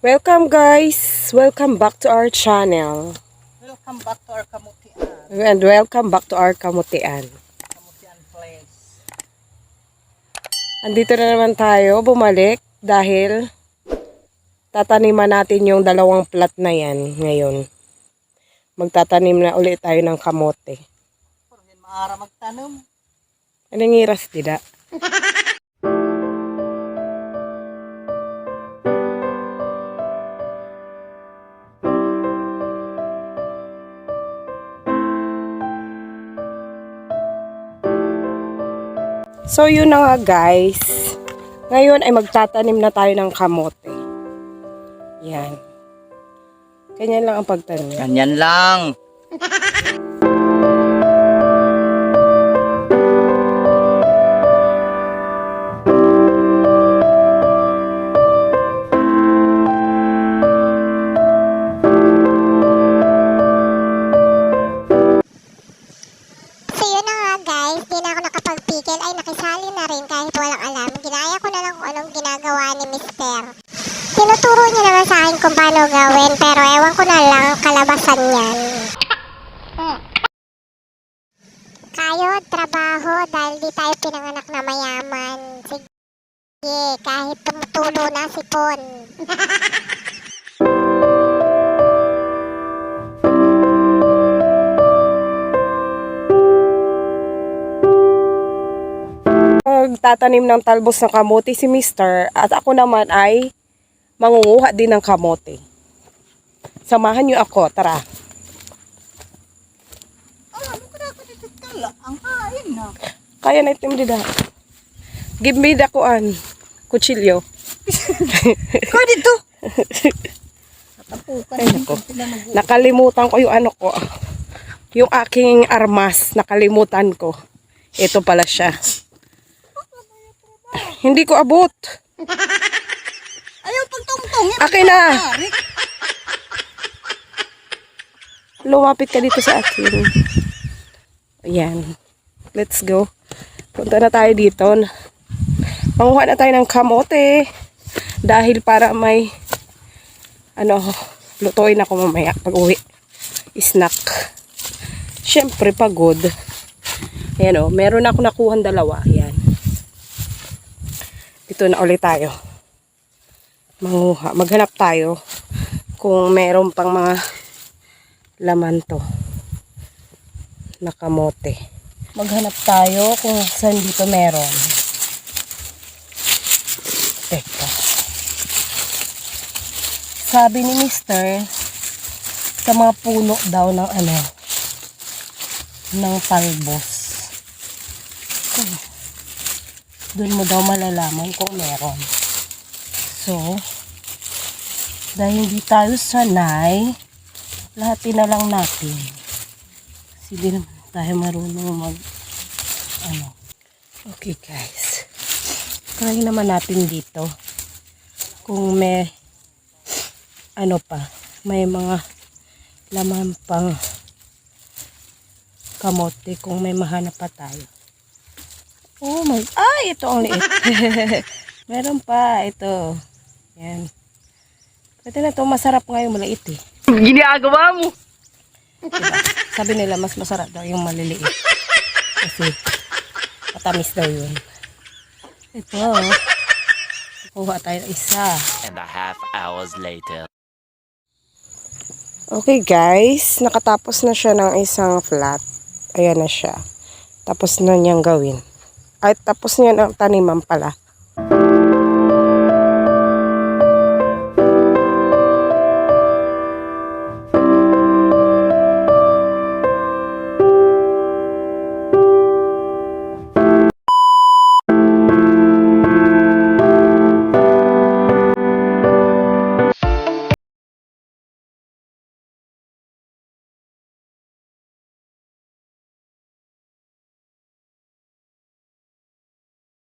Welcome guys! Welcome back to our channel. Welcome back to our kamutian. And welcome back to our kamutian. Kamutian place. Andito na naman tayo, bumalik dahil tataniman natin yung dalawang plat na yan ngayon. Magtatanim na ulit tayo ng kamote. Pero hindi maara magtanom. Anong iras tida? So yun na nga guys. Ngayon ay magtatanim na tayo ng kamote. Yan. Ganyan lang ang pagtanim. Ganyan lang. Ay nakisali na rin kahit walang alam. Ginaya ko na lang kung anong ginagawa ni Mister. Tinuturo niya naman sa akin kung paano gawin, pero ewan ko na lang kalabasan niyan. Kayod, trabaho, dahil di tayo pinanganak na mayaman. Sige, kahit tumutulo na sipon. Tatanim ng talbos ng kamote si Mister at ako naman ay mangunguha din ng kamote. Samahan niyo ako, tara. Ano ka na dito tala? Ang kain na. Kaya na itim dida. Give me the kutsilyo. Ko dito. Natapukan. Ay nako. Nakalimutan ko yung ano ko. Yung aking armas, nakalimutan ko. Ito pala siya. Hindi ko abot. Ayaw pagtungtong. Akin na. Lumapit ka dito sa akin. Ayan. Let's go. Punta na tayo dito. Manguha na tayo ng kamote. Dahil para may lutuin ako mamaya pag uwi. Snack. Siyempre pagod. Ayan o. Meron ako nakuha dalawa. Ayan. Dito na ulit tayo. Manguha. Maghanap tayo kung meron pang mga laman to na kamote. Maghanap tayo kung saan dito meron. Teka. Sabi ni Mister, sa mga puno daw ng ng talbos. Doon mo daw malalaman kung meron. So, dahil hindi tayo sanay, lahatin na lang natin. Kasi di naman tayo marunong Okay guys. Try naman natin dito. Kung may may mga laman pang kamote kung may mahanap pa tayo. Oh my, ito ang liit. Meron pa, ito. Yan. Pwede na ito, masarap nga yung maliit eh. Ginagawa mo. Diba? Sabi nila, mas masarap daw yung maliliit. Kasi, matamis daw yun. Ito. Kuha tayo ng isa. And a half hours later. Okay guys, nakatapos na siya ng isang flat. Ayan na siya. Tapos na niyang gawin. Ay, tapos niya ng taniman pala.